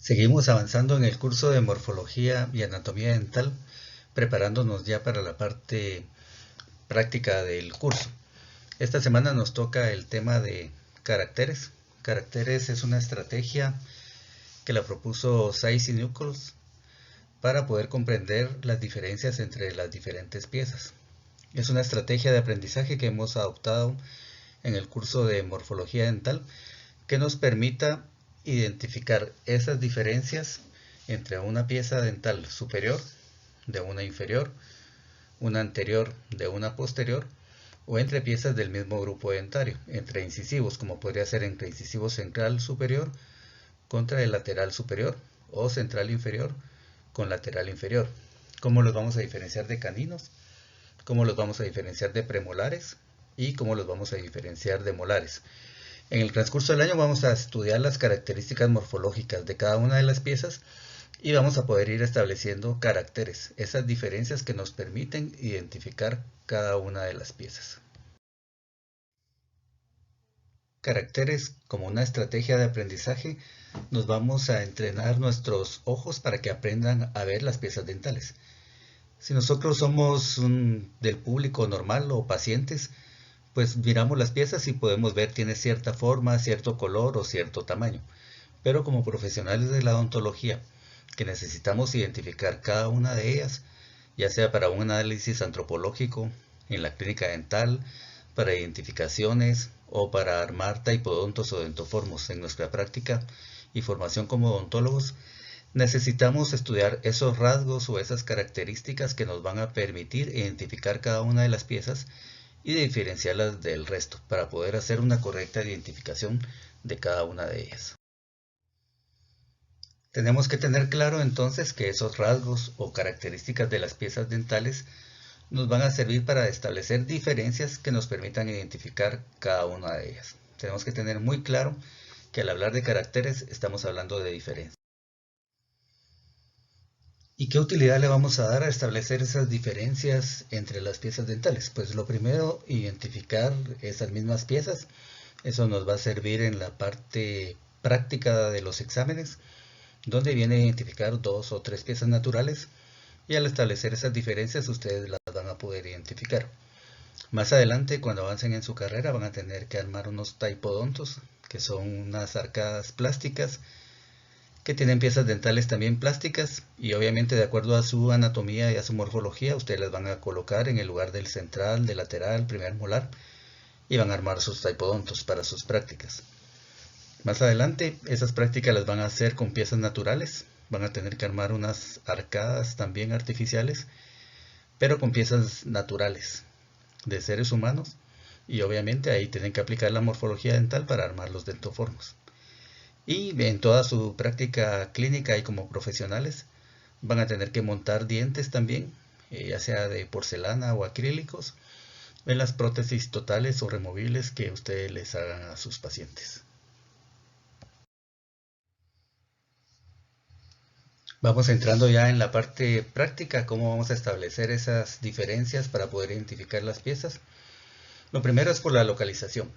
Seguimos avanzando en el curso de morfología y anatomía dental, preparándonos ya para la parte práctica del curso. Esta semana nos toca el tema de caracteres. Caracteres es una estrategia que la propuso Sayce y Nichols para poder comprender las diferencias entre las diferentes piezas. Es una estrategia de aprendizaje que hemos adoptado en el curso de morfología dental que nos permita identificar esas diferencias entre una pieza dental superior de una inferior, una anterior de una posterior, o entre piezas del mismo grupo dentario, entre incisivos, como podría ser entre incisivo central superior contra el lateral superior, o central inferior con lateral inferior. ¿Cómo los vamos a diferenciar de caninos? ¿Cómo los vamos a diferenciar de premolares? ¿Y cómo los vamos a diferenciar de molares? En el transcurso del año vamos a estudiar las características morfológicas de cada una de las piezas y vamos a poder ir estableciendo caracteres, esas diferencias que nos permiten identificar cada una de las piezas. Caracteres como una estrategia de aprendizaje, nos vamos a entrenar nuestros ojos para que aprendan a ver las piezas dentales. Si nosotros somos del público normal o pacientes, pues miramos las piezas y podemos ver tiene cierta forma, cierto color o cierto tamaño. Pero como profesionales de la odontología, que necesitamos identificar cada una de ellas, ya sea para un análisis antropológico en la clínica dental, para identificaciones o para armar taipodontos o dentoformos en nuestra práctica y formación como odontólogos, necesitamos estudiar esos rasgos o esas características que nos van a permitir identificar cada una de las piezas y diferenciarlas del resto para poder hacer una correcta identificación de cada una de ellas. Tenemos que tener claro entonces que esos rasgos o características de las piezas dentales nos van a servir para establecer diferencias que nos permitan identificar cada una de ellas. Tenemos que tener muy claro que al hablar de caracteres estamos hablando de diferencias. ¿Y qué utilidad le vamos a dar a establecer esas diferencias entre las piezas dentales? Pues lo primero, identificar esas mismas piezas. Eso nos va a servir en la parte práctica de los exámenes, donde viene a identificar 2 o 3 piezas naturales y al establecer esas diferencias ustedes las van a poder identificar. Más adelante, cuando avancen en su carrera, van a tener que armar unos taipodontos, que son unas arcadas plásticas que tienen piezas dentales también plásticas y obviamente de acuerdo a su anatomía y a su morfología ustedes las van a colocar en el lugar del central, del lateral, primer molar y van a armar sus taipodontos para sus prácticas. Más adelante esas prácticas las van a hacer con piezas naturales, van a tener que armar unas arcadas también artificiales, pero con piezas naturales de seres humanos y obviamente ahí tienen que aplicar la morfología dental para armar los dentoformos. Y en toda su práctica clínica y como profesionales van a tener que montar dientes también, ya sea de porcelana o acrílicos, en las prótesis totales o removibles que ustedes les hagan a sus pacientes. Vamos entrando ya en la parte práctica, cómo vamos a establecer esas diferencias para poder identificar las piezas. Lo primero es por la localización.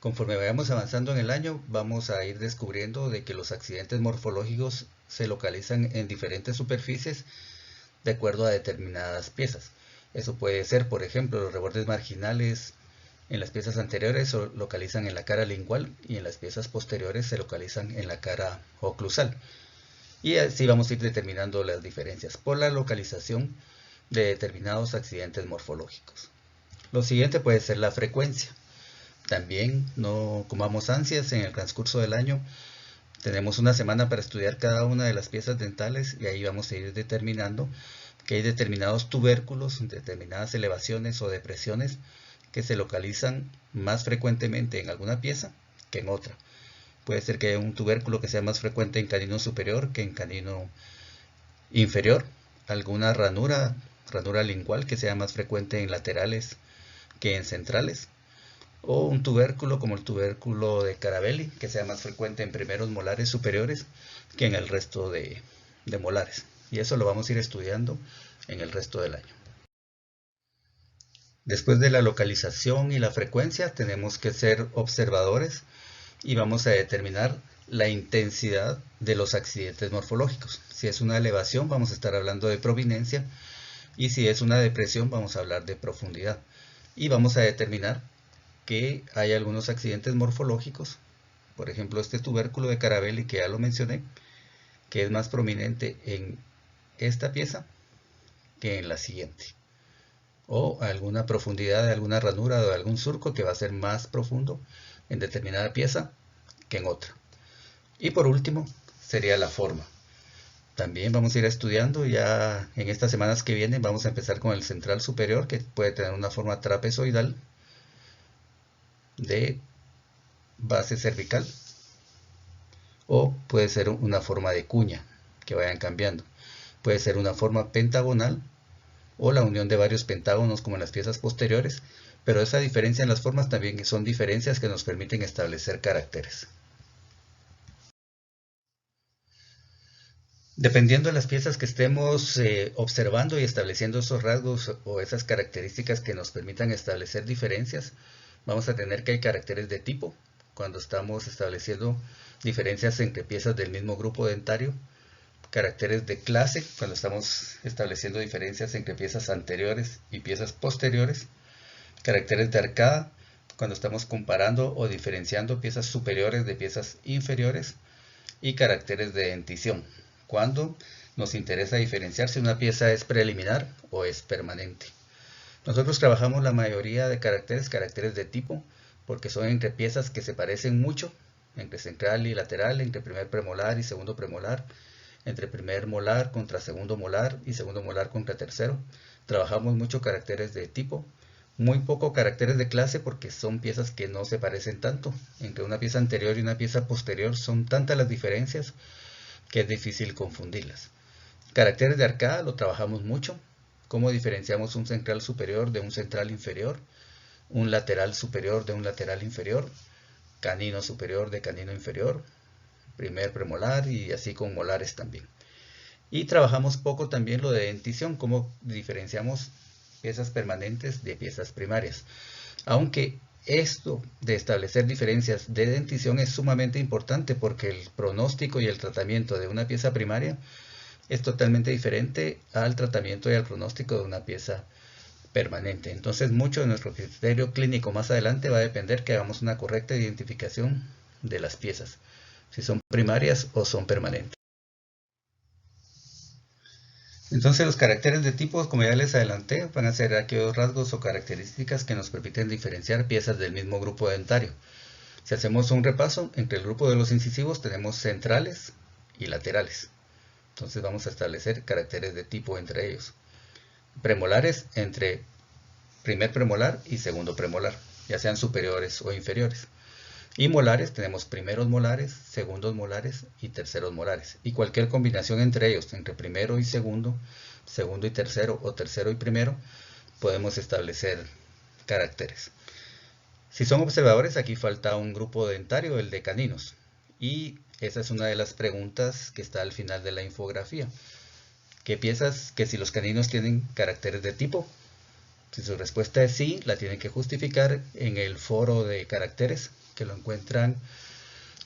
Conforme vayamos avanzando en el año, vamos a ir descubriendo de que los accidentes morfológicos se localizan en diferentes superficies de acuerdo a determinadas piezas. Eso puede ser, por ejemplo, los rebordes marginales en las piezas anteriores se localizan en la cara lingual y en las piezas posteriores se localizan en la cara oclusal. Y así vamos a ir determinando las diferencias por la localización de determinados accidentes morfológicos. Lo siguiente puede ser la frecuencia. También no comamos ansias, en el transcurso del año tenemos una semana para estudiar cada una de las piezas dentales y ahí vamos a ir determinando que hay determinados tubérculos, determinadas elevaciones o depresiones que se localizan más frecuentemente en alguna pieza que en otra. Puede ser que haya un tubérculo que sea más frecuente en canino superior que en canino inferior, alguna ranura lingual que sea más frecuente en laterales que en centrales, o un tubérculo como el tubérculo de Carabelli, que sea más frecuente en primeros molares superiores que en el resto de molares. Y eso lo vamos a ir estudiando en el resto del año. Después de la localización y la frecuencia, tenemos que ser observadores y vamos a determinar la intensidad de los accidentes morfológicos. Si es una elevación, vamos a estar hablando de prominencia, y si es una depresión, vamos a hablar de profundidad. Y vamos a determinar que hay algunos accidentes morfológicos, por ejemplo este tubérculo de Carabelli que ya lo mencioné, que es más prominente en esta pieza que en la siguiente, o alguna profundidad de alguna ranura o de algún surco que va a ser más profundo en determinada pieza que en otra. Y por último sería la forma. También vamos a ir estudiando ya en estas semanas que vienen. Vamos a empezar con el central superior, que puede tener una forma trapezoidal de base cervical, o puede ser una forma de cuña, que vayan cambiando. Puede ser una forma pentagonal o la unión de varios pentágonos como en las piezas posteriores, pero esa diferencia en las formas también son diferencias que nos permiten establecer caracteres. Dependiendo de las piezas que estemos observando y estableciendo esos rasgos o esas características que nos permitan establecer diferencias, vamos a tener que hay caracteres de tipo, cuando estamos estableciendo diferencias entre piezas del mismo grupo dentario, caracteres de clase, cuando estamos estableciendo diferencias entre piezas anteriores y piezas posteriores, caracteres de arcada, cuando estamos comparando o diferenciando piezas superiores de piezas inferiores, y caracteres de dentición, cuando nos interesa diferenciar si una pieza es preliminar o es permanente. Nosotros trabajamos la mayoría de caracteres de tipo, porque son entre piezas que se parecen mucho, entre central y lateral, entre primer premolar y segundo premolar, entre primer molar contra segundo molar y segundo molar contra tercero. Trabajamos mucho caracteres de tipo, muy poco caracteres de clase porque son piezas que no se parecen tanto. Entre una pieza anterior y una pieza posterior son tantas las diferencias que es difícil confundirlas. Caracteres de arcada lo trabajamos mucho. Cómo diferenciamos un central superior de un central inferior, un lateral superior de un lateral inferior, canino superior de canino inferior, primer premolar y así con molares también. Y trabajamos poco también lo de dentición, cómo diferenciamos piezas permanentes de piezas primarias. Aunque esto de establecer diferencias de dentición es sumamente importante porque el pronóstico y el tratamiento de una pieza primaria es totalmente diferente al tratamiento y al pronóstico de una pieza permanente. Entonces mucho de nuestro criterio clínico más adelante va a depender que hagamos una correcta identificación de las piezas, si son primarias o son permanentes. Entonces los caracteres de tipo, como ya les adelanté, van a ser aquellos rasgos o características que nos permiten diferenciar piezas del mismo grupo dentario. Si hacemos un repaso, entre el grupo de los incisivos tenemos centrales y laterales. Entonces vamos a establecer caracteres de tipo entre ellos. Premolares entre primer premolar y segundo premolar, ya sean superiores o inferiores. Y molares tenemos primeros molares, segundos molares y terceros molares. Y cualquier combinación entre ellos, entre primero y segundo, segundo y tercero o tercero y primero, podemos establecer caracteres. Si son observadores, aquí falta un grupo dentario, el de caninos. Y esa es una de las preguntas que está al final de la infografía. ¿Qué piensas que si los caninos tienen caracteres de tipo? Si su respuesta es sí, la tienen que justificar en el foro de caracteres, que lo encuentran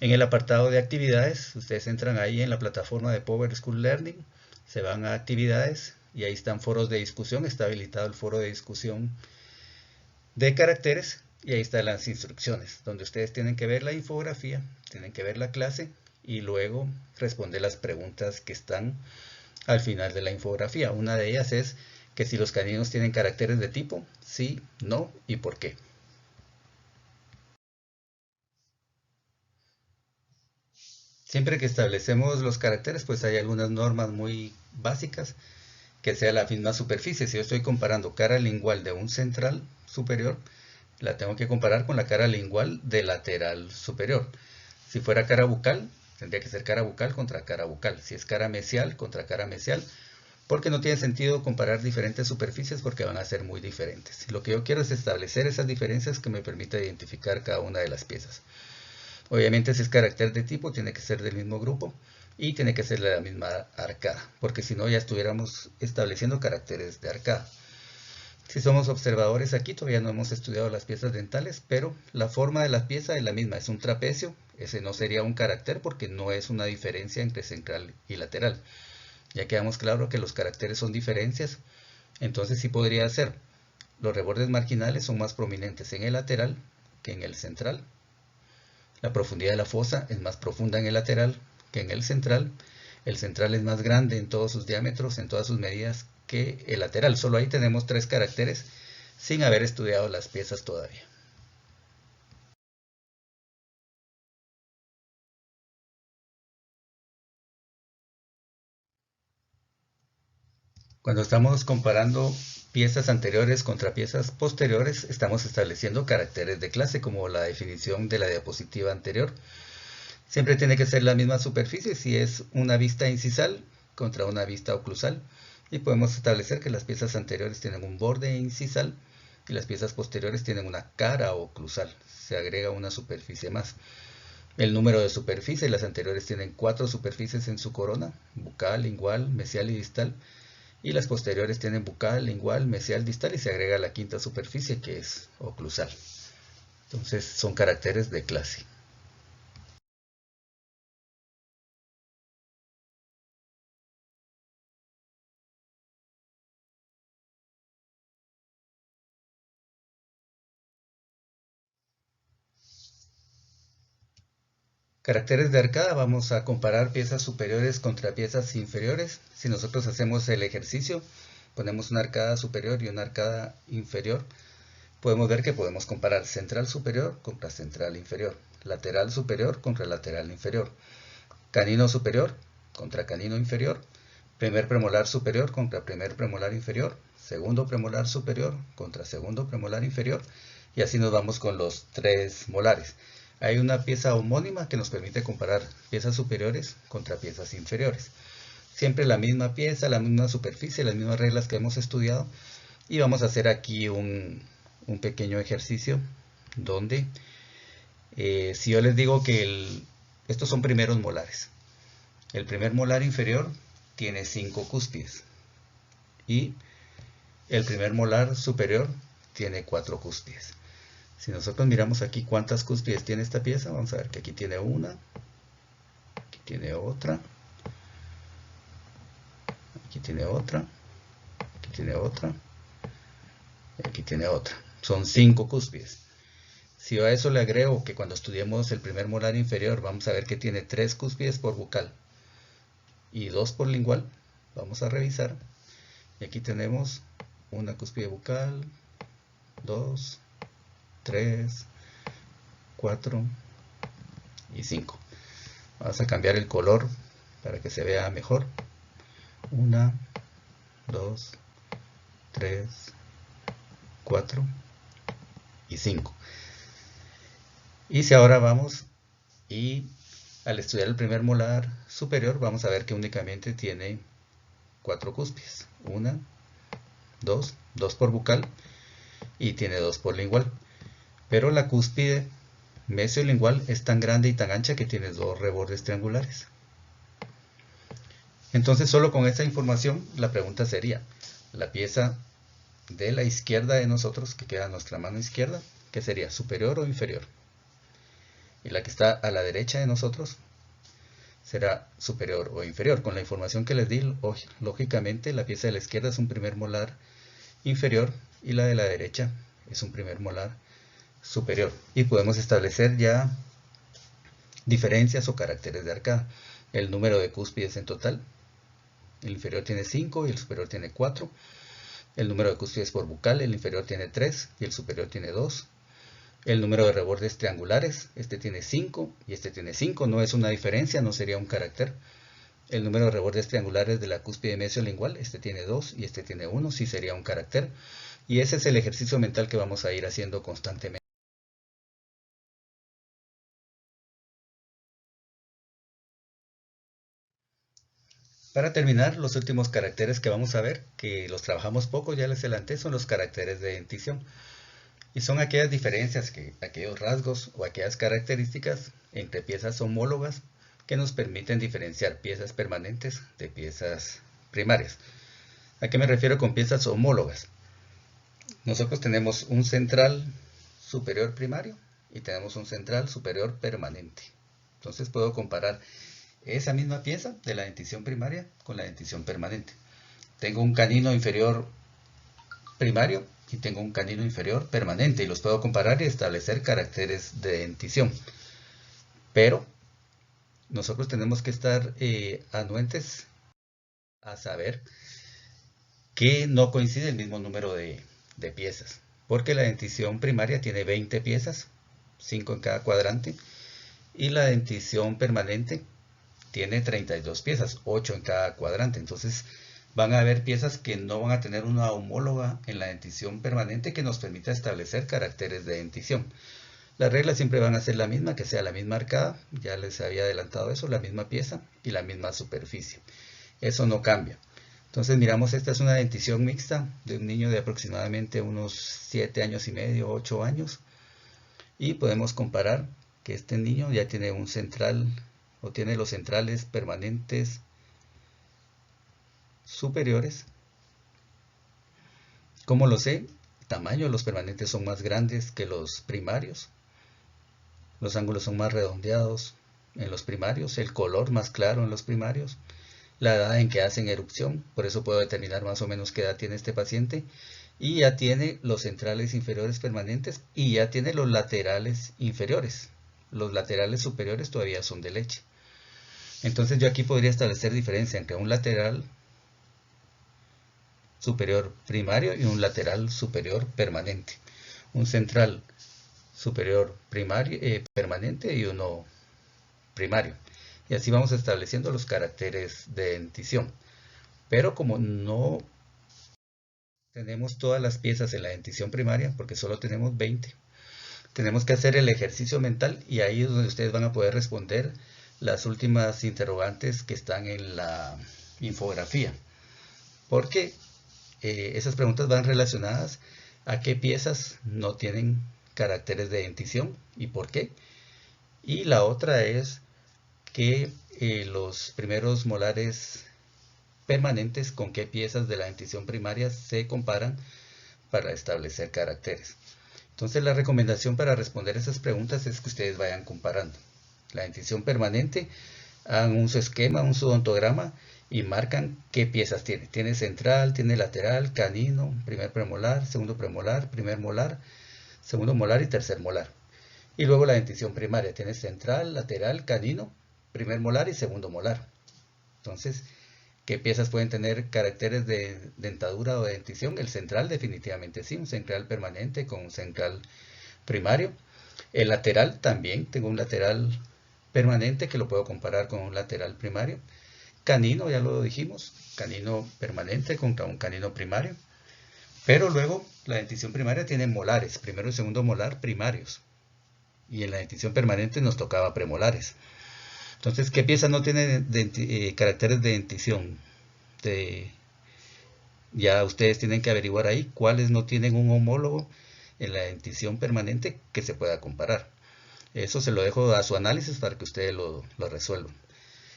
en el apartado de actividades. Ustedes entran ahí en la plataforma de Power School Learning, se van a actividades y ahí están foros de discusión. Está habilitado el foro de discusión de caracteres y ahí están las instrucciones, donde ustedes tienen que ver la infografía, tienen que ver la clase y luego responder las preguntas que están al final de la infografía. Una de ellas es que si los caninos tienen caracteres de tipo, sí, no y por qué. Siempre que establecemos los caracteres, pues hay algunas normas muy básicas, que sea la misma superficie. Si yo estoy comparando cara lingual de un central superior, la tengo que comparar con la cara lingual del lateral superior. Si fuera cara bucal, tendría que ser cara bucal contra cara bucal. Si es cara mesial contra cara mesial, porque no tiene sentido comparar diferentes superficies porque van a ser muy diferentes. Lo que yo quiero es establecer esas diferencias que me permita identificar cada una de las piezas. Obviamente si es carácter de tipo tiene que ser del mismo grupo y tiene que ser de la misma arcada, porque si no ya estuviéramos estableciendo caracteres de arcada. Si somos observadores aquí todavía no hemos estudiado las piezas dentales, pero la forma de la pieza es la misma, es un trapecio, Ese no sería un carácter porque no es una diferencia entre central y lateral. Ya quedamos claro que los caracteres son diferencias, entonces sí podría ser. Los rebordes marginales son más prominentes en el lateral que en el central. La profundidad de la fosa es más profunda en el lateral que en el central. El central es más grande en todos sus diámetros, en todas sus medidas, que el lateral. Solo ahí tenemos 3 caracteres sin haber estudiado las piezas todavía. Cuando estamos comparando piezas anteriores contra piezas posteriores, estamos estableciendo caracteres de clase, como la definición de la diapositiva anterior. Siempre tiene que ser la misma superficie si es una vista incisal contra una vista oclusal. Y podemos establecer que las piezas anteriores tienen un borde incisal y las piezas posteriores tienen una cara oclusal. Se agrega una superficie más. El número de superficie, las anteriores tienen 4 superficies en su corona: bucal, lingual, mesial y distal. Y las posteriores tienen bucal, lingual, mesial, distal y se agrega la 5ª superficie, que es oclusal. Entonces son caracteres de clase. Caracteres de arcada: vamos a comparar piezas superiores contra piezas inferiores. Si nosotros hacemos el ejercicio, ponemos una arcada superior y una arcada inferior, podemos ver que podemos comparar central superior contra central inferior, lateral superior contra lateral inferior, canino superior contra canino inferior, primer premolar superior contra primer premolar inferior, segundo premolar superior contra segundo premolar inferior, y así nos vamos con los 3 molares. Hay una pieza homónima que nos permite comparar piezas superiores contra piezas inferiores. Siempre la misma pieza, la misma superficie, las mismas reglas que hemos estudiado. Y vamos a hacer aquí un pequeño ejercicio donde si yo les digo que estos son primeros molares. El primer molar inferior tiene 5 cúspides y el primer molar superior tiene 4 cúspides. Si nosotros miramos aquí cuántas cúspides tiene esta pieza, vamos a ver que aquí tiene una, aquí tiene otra, aquí tiene otra, aquí tiene otra, y aquí tiene otra. Son 5 cúspides. Si yo a eso le agrego que cuando estudiemos el primer molar inferior, vamos a ver que tiene 3 cúspides por bucal y 2 por lingual, vamos a revisar. Y aquí tenemos una cúspide bucal, 2, 3, 4 y 5. Vamos a cambiar el color para que se vea mejor. 1, 2, 3, 4 y 5. Y si ahora vamos y al estudiar el primer molar superior, vamos a ver que únicamente tiene 4 cúspides. 1, 2, 2 por bucal y tiene 2 por lingual. Pero la cúspide mesiolingual es tan grande y tan ancha que tiene 2 rebordes triangulares. Entonces, solo con esta información, la pregunta sería: la pieza de la izquierda de nosotros, que queda a nuestra mano izquierda, ¿qué sería? ¿Superior o inferior? Y la que está a la derecha de nosotros será superior o inferior. Con la información que les di, lógicamente la pieza de la izquierda es un primer molar inferior y la de la derecha es un primer molar superior. Y podemos establecer ya diferencias o caracteres de arcada. El número de cúspides en total: el inferior tiene 5 y el superior tiene 4. El número de cúspides por bucal: el inferior tiene 3 y el superior tiene 2. El número de rebordes triangulares: este tiene 5 y este tiene 5. No es una diferencia, no sería un carácter. El número de rebordes triangulares de la cúspide mesiolingual: este tiene 2 y este tiene 1, sí sería un carácter. Y ese es el ejercicio mental que vamos a ir haciendo constantemente. Para terminar, los últimos caracteres que vamos a ver, que los trabajamos poco, ya les adelanté, son los caracteres de dentición. Y son aquellas diferencias, aquellos rasgos o aquellas características entre piezas homólogas que nos permiten diferenciar piezas permanentes de piezas primarias. ¿A qué me refiero con piezas homólogas? Nosotros tenemos un central superior primario y tenemos un central superior permanente. Entonces puedo comparar esa misma pieza de la dentición primaria con la dentición permanente. Tengo un canino inferior primario y tengo un canino inferior permanente y los puedo comparar y establecer caracteres de dentición. Pero nosotros tenemos que estar anuentes a saber que no coincide el mismo número de piezas, porque la dentición primaria tiene 20 piezas, 5 en cada cuadrante, y la dentición permanente tiene 32 piezas, 8 en cada cuadrante. Entonces van a haber piezas que no van a tener una homóloga en la dentición permanente que nos permita establecer caracteres de dentición. Las reglas siempre van a ser la misma, que sea la misma arcada, ya les había adelantado eso, la misma pieza y la misma superficie. Eso no cambia. Entonces miramos, esta es una dentición mixta de un niño de aproximadamente unos 7 años y medio, 8 años. Y podemos comparar que este niño ya tiene un central, o tiene los centrales permanentes superiores. ¿Cómo lo sé? El tamaño de los permanentes son más grandes que los primarios. Los ángulos son más redondeados en los primarios, el color más claro en los primarios, la edad en que hacen erupción, por eso puedo determinar más o menos qué edad tiene este paciente, y ya tiene los centrales inferiores permanentes y ya tiene los laterales inferiores. Los laterales superiores todavía son de leche. Entonces yo aquí podría establecer diferencia entre un lateral superior primario y un lateral superior permanente. Un central superior primario, permanente y uno primario. Y así vamos estableciendo los caracteres de dentición. Pero como no tenemos todas las piezas en la dentición primaria, porque solo tenemos 20, tenemos que hacer el ejercicio mental y ahí es donde ustedes van a poder responder las últimas interrogantes que están en la infografía. Porque esas preguntas van relacionadas a qué piezas no tienen caracteres de dentición y por qué. Y la otra es que los primeros molares permanentes con qué piezas de la dentición primaria se comparan para establecer caracteres. Entonces la recomendación para responder esas preguntas es que ustedes vayan comparando. La dentición permanente, hagan un su esquema, un su odontograma y marcan qué piezas tiene. Tiene central, tiene lateral, canino, primer premolar, segundo premolar, primer molar, segundo molar y tercer molar. Y luego la dentición primaria tiene central, lateral, canino, primer molar y segundo molar. Entonces, ¿qué piezas pueden tener caracteres de dentadura o de dentición? El central definitivamente sí, un central permanente con un central primario. El lateral también, tengo un lateral permanente que lo puedo comparar con un lateral primario. Canino, ya lo dijimos, canino permanente contra un canino primario. Pero luego la dentición primaria tiene molares, primero y segundo molar primarios. Y en la dentición permanente nos tocaba premolares. Entonces, ¿qué pieza no tiene caracteres de dentición? Ya ustedes tienen que averiguar ahí cuáles no tienen un homólogo en la dentición permanente que se pueda comparar. Eso se lo dejo a su análisis para que ustedes lo resuelvan.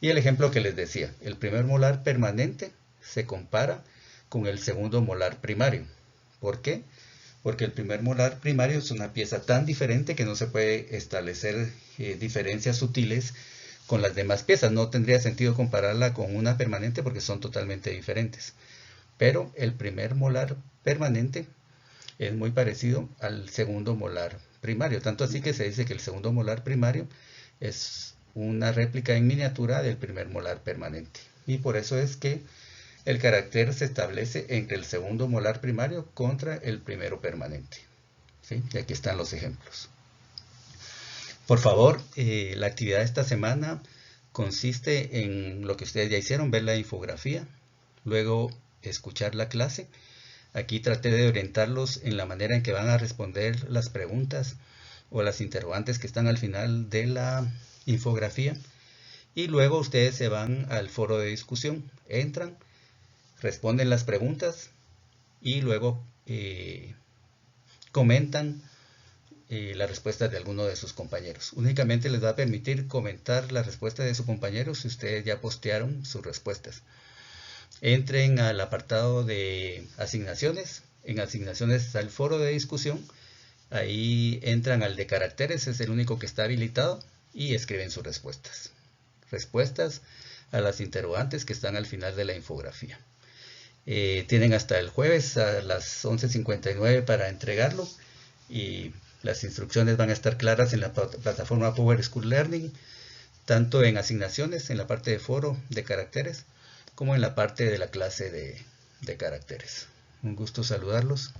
Y el ejemplo que les decía, el primer molar permanente se compara con el segundo molar primario. ¿Por qué? Porque el primer molar primario es una pieza tan diferente que no se puede establecer diferencias sutiles con las demás piezas. No tendría sentido compararla con una permanente porque son totalmente diferentes. Pero el primer molar permanente es muy parecido al segundo molar primario. Tanto así que se dice que el segundo molar primario es una réplica en miniatura del primer molar permanente. Y por eso es que el carácter se establece entre el segundo molar primario contra el primero permanente. ¿Sí? Y aquí están los ejemplos. Por favor, la actividad de esta semana consiste en lo que ustedes ya hicieron, ver la infografía, luego escuchar la clase. Aquí traté de orientarlos en la manera en que van a responder las preguntas o las interrogantes que están al final de la infografía. Y luego ustedes se van al foro de discusión, entran, responden las preguntas y luego comentan las respuestas de alguno de sus compañeros. Únicamente les va a permitir comentar la respuesta de su compañero si ustedes ya postearon sus respuestas. Entren al apartado de asignaciones. En asignaciones está el foro de discusión. Ahí entran al de caracteres, es el único que está habilitado. y escriben sus respuestas. Respuestas a las interrogantes que están al final de la infografía. Tienen hasta el jueves a las 11:59 para entregarlo y las instrucciones van a estar claras en la plataforma Power School Learning, tanto en asignaciones, en la parte de foro de caracteres, como en la parte de la clase de caracteres. Un gusto saludarlos.